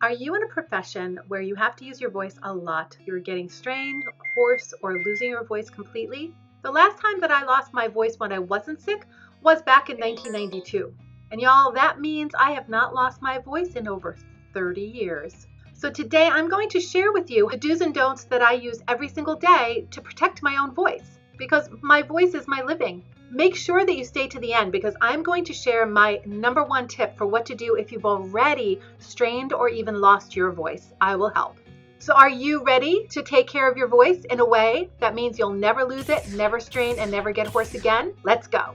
Are you in a profession where you have to use your voice a lot? You're getting strained, hoarse, or losing your voice completely? The last time that I lost my voice when I wasn't sick was back in 1992. And y'all, that means I have not lost my voice in over 30 years. So today I'm going to share with you the do's and don'ts that I use every single day to protect my own voice, because my voice is my living. Make sure that you stay to the end because I'm going to share my number one tip for what to do if you've already strained or even lost your voice. I will help. So are you ready to take care of your voice in a way that means you'll never lose it, never strain, and never get hoarse again? Let's go.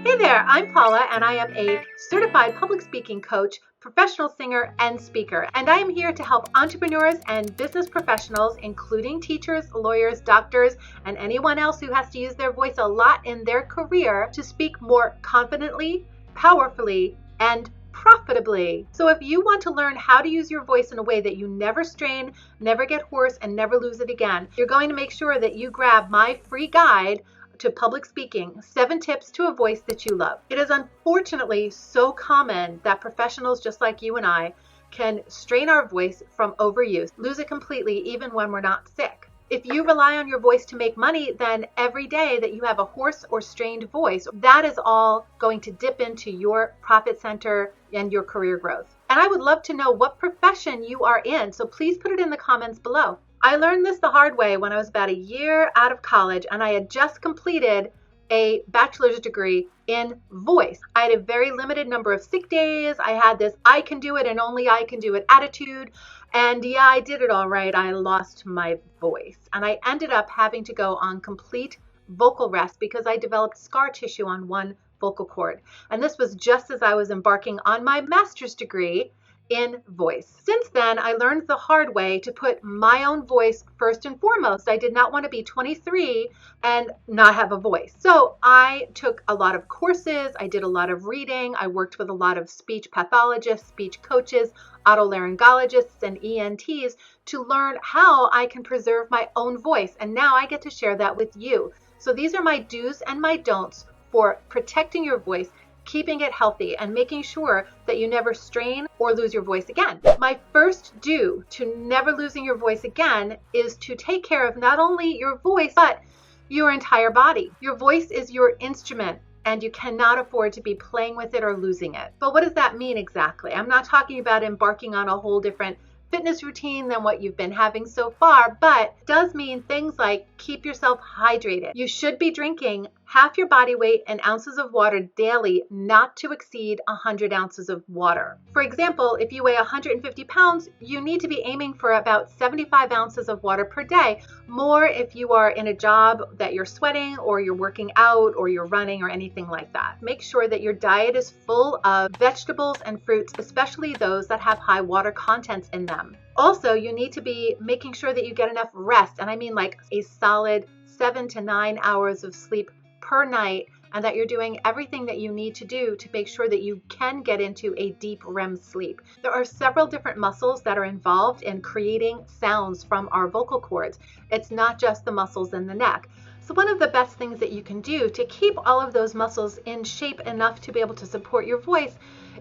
Hey there, I'm Paula, and I am a certified public speaking coach, professional singer, and speaker. And I am here to help entrepreneurs and business professionals, including teachers, lawyers, doctors, and anyone else who has to use their voice a lot in their career to speak more confidently, powerfully, and profitably. So if you want to learn how to use your voice in a way that you never strain, never get hoarse, and never lose it again, you're going to make sure that you grab my free guide to public speaking, 7 tips to a voice that you love. It is unfortunately so common that professionals just like you and I can strain our voice from overuse, lose it completely even when we're not sick. If you rely on your voice to make money, then every day that you have a hoarse or strained voice, that is all going to dip into your profit center and your career growth. And I would love to know what profession you are in, so please put it in the comments below. I learned this the hard way when I was about a year out of college and I had just completed a bachelor's degree in voice. I had a very limited number of sick days. I had this I can do it and only I can do it attitude. And yeah, I did it all right. I lost my voice and I ended up having to go on complete vocal rest because I developed scar tissue on one vocal cord. And this was just as I was embarking on my master's degree in voice. Since then, I learned the hard way to put my own voice first and foremost. I did not want to be 23 and not have a voice. So I took a lot of courses. I did a lot of reading. I worked with a lot of speech pathologists, speech coaches, otolaryngologists, and ENTs to learn how I can preserve my own voice. And now I get to share that with you. So these are my do's and my don'ts for protecting your voice, keeping it healthy, and making sure that you never strain or lose your voice again. My first do to never losing your voice again is to take care of not only your voice, but your entire body. Your voice is your instrument, and you cannot afford to be playing with it or losing it. But what does that mean exactly? I'm not talking about embarking on a whole different fitness routine than what you've been having so far, but it does mean things like keep yourself hydrated. You should be drinking half your body weight in ounces of water daily, not to exceed 100 ounces of water. For example, if you weigh 150 pounds, you need to be aiming for about 75 ounces of water per day. More if you are in a job that you're sweating or you're working out or you're running or anything like that. Make sure that your diet is full of vegetables and fruits, especially those that have high water contents in them. Also, you need to be making sure that you get enough rest, and I mean like a solid 7 to 9 hours of sleep per night, and that you're doing everything that you need to do to make sure that you can get into a deep REM sleep. There are several different muscles that are involved in creating sounds from our vocal cords. It's not just the muscles in the neck. So one of the best things that you can do to keep all of those muscles in shape enough to be able to support your voice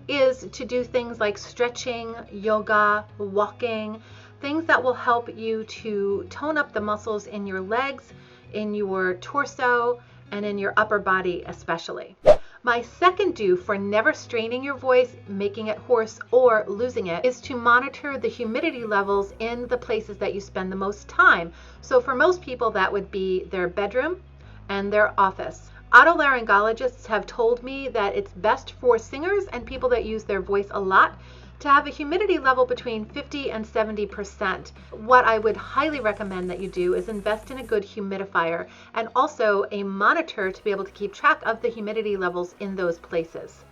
is to do things like stretching, yoga, walking, things that will help you to tone up the muscles in your legs, in your torso, and in your upper body especially. My second do for never straining your voice, making it hoarse, or losing it is to monitor the humidity levels in the places that you spend the most time. So for most people, that would be their bedroom and their office. Otolaryngologists have told me that it's best for singers and people that use their voice a lot to have a humidity level between 50 and 70%. What I would highly recommend that you do is invest in a good humidifier and also a monitor to be able to keep track of the humidity levels in those places.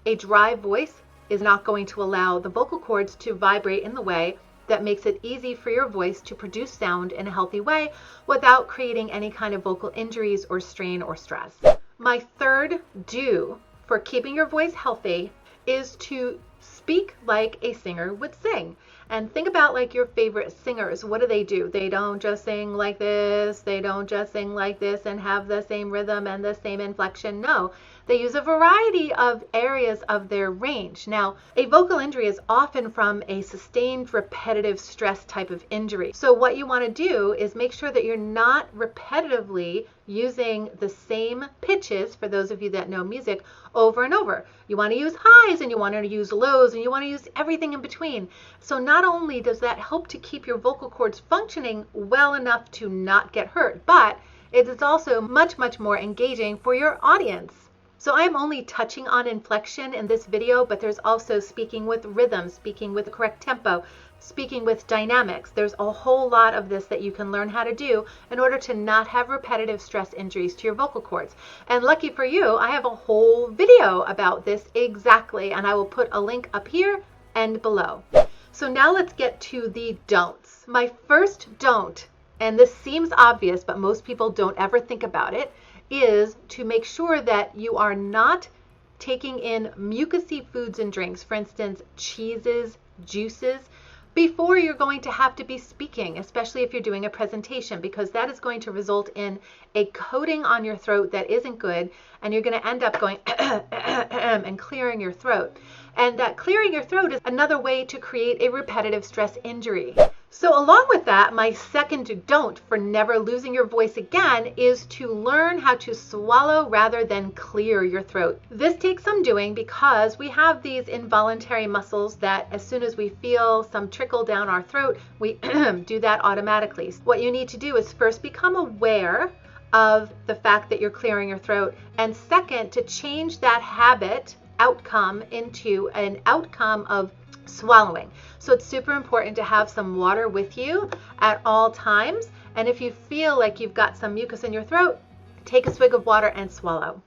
A dry voice is not going to allow the vocal cords to vibrate in the way that makes it easy for your voice to produce sound in a healthy way without creating any kind of vocal injuries or strain or stress. My third do for keeping your voice healthy is to speak like a singer would sing. And think about like your favorite singers. What do? They don't just sing like this. They don't just sing like this and have the same rhythm and the same inflection. No, They use a variety of areas of their range. Now, a vocal injury is often from a sustained repetitive stress type of injury. So what you want to do is make sure that you're not repetitively using the same pitches, for those of you that know music, over and over. You want to use highs and you want to use lows and you want to use everything in between. So not only does that help to keep your vocal cords functioning well enough to not get hurt, but it is also much, much more engaging for your audience. So I'm only touching on inflection in this video, but there's also speaking with rhythm, speaking with the correct tempo, speaking with dynamics. There's a whole lot of this that you can learn how to do in order to not have repetitive stress injuries to your vocal cords. And lucky for you, I have a whole video about this exactly, and I will put a link up here and below. So now let's get to the don'ts. My first don't, and this seems obvious, but most people don't ever think about it, is to make sure that you are not taking in mucousy foods and drinks, for instance, cheeses, juices, before you're going to have to be speaking, especially if you're doing a presentation, because that is going to result in a coating on your throat that isn't good, and you're going to end up going and clearing your throat. And that clearing your throat is another way to create a repetitive stress injury. So along with that, my second don't for never losing your voice again is to learn how to swallow rather than clear your throat. This takes some doing because we have these involuntary muscles that as soon as we feel some trickle down our throat, we do that automatically. What you need to do is first become aware of the fact that you're clearing your throat, and second, to change that habit outcome into an outcome of swallowing. So it's super important to have some water with you at all times. And if you feel like you've got some mucus in your throat, take a swig of water and swallow.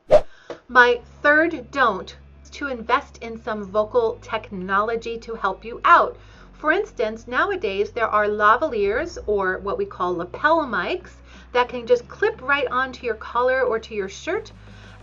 My third don't is to invest in some vocal technology to help you out. For instance, nowadays there are lavaliers, or what we call lapel mics, that can just clip right onto your collar or to your shirt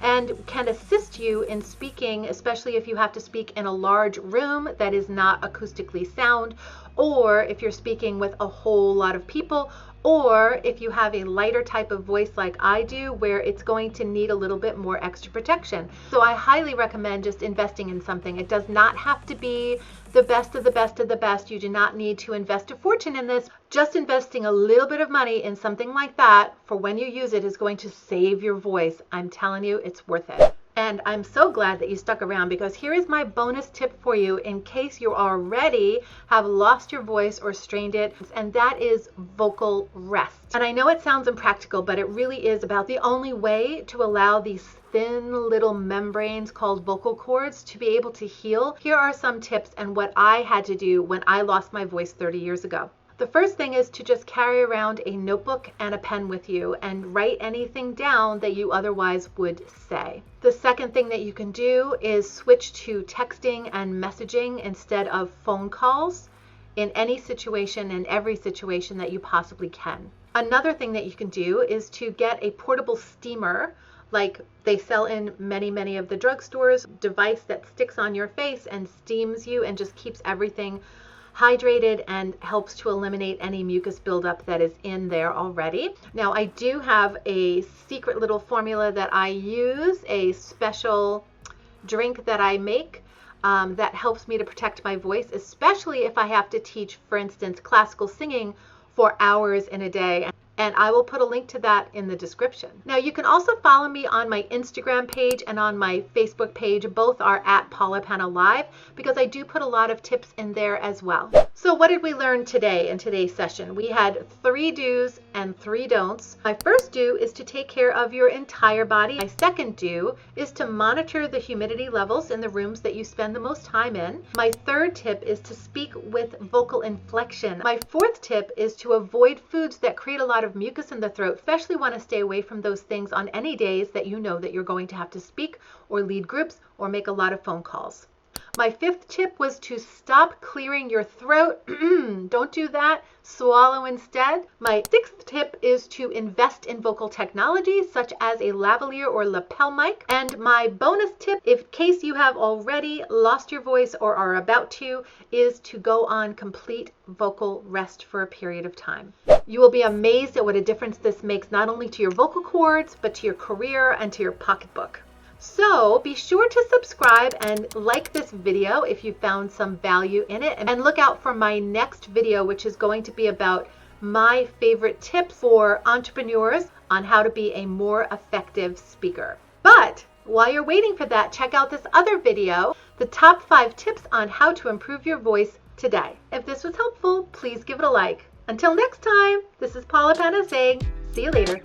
and can assist you in speaking, especially if you have to speak in a large room that is not acoustically sound, or if you're speaking with a whole lot of people, or if you have a lighter type of voice like I do, where it's going to need a little bit more extra protection. So I highly recommend just investing in something. It does not have to be the best of the best of the best. You do not need to invest a fortune in this. Just investing a little bit of money in something like that for when you use it is going to save your voice. I'm telling you, it's worth it. And I'm so glad that you stuck around, because here is my bonus tip for you in case you already have lost your voice or strained it, and that is vocal rest. And I know it sounds impractical, but it really is about the only way to allow these thin little membranes called vocal cords to be able to heal. Here are some tips and what I had to do when I lost my voice 30 years ago. The first thing is to just carry around a notebook and a pen with you and write anything down that you otherwise would say. The second thing that you can do is switch to texting and messaging instead of phone calls in any situation and every situation that you possibly can. Another thing that you can do is to get a portable steamer, like they sell in many of the drugstores, device that sticks on your face and steams you and just keeps everything hydrated and helps to eliminate any mucus buildup that is in there already. Now, I do have a secret little formula that I use, a special drink that I make that helps me to protect my voice, especially if I have to teach, for instance, classical singing for hours in a day. And I will put a link to that in the description. Now, you can also follow me on my Instagram page and on my Facebook page. Both are at Paula Penna Live, because I do put a lot of tips in there as well. So what did we learn today in today's session? We had 3 do's and 3 don'ts. My first do is to take care of your entire body. My second do is to monitor the humidity levels in the rooms that you spend the most time in. My third tip is to speak with vocal inflection. My fourth tip is to avoid foods that create a lot of mucus in the throat. Especially want to stay away from those things on any days that you know that you're going to have to speak or lead groups or make a lot of phone calls. My fifth tip was to stop clearing your throat. Don't do that. Swallow instead. My sixth tip is to invest in vocal technologies such as a lavalier or lapel mic. And my bonus tip, in case you have already lost your voice or are about to, is to go on complete vocal rest for a period of time. You will be amazed at what a difference this makes, not only to your vocal cords, but to your career and to your pocketbook. So be sure to subscribe and like this video if you found some value in it, and look out for my next video, which is going to be about my favorite tips for entrepreneurs on how to be a more effective speaker. But while you're waiting for that, check out this other video, the top 5 tips on how to improve your voice today. If this was helpful, please give it a like. Until next time, this is Paula Penna saying, see you later.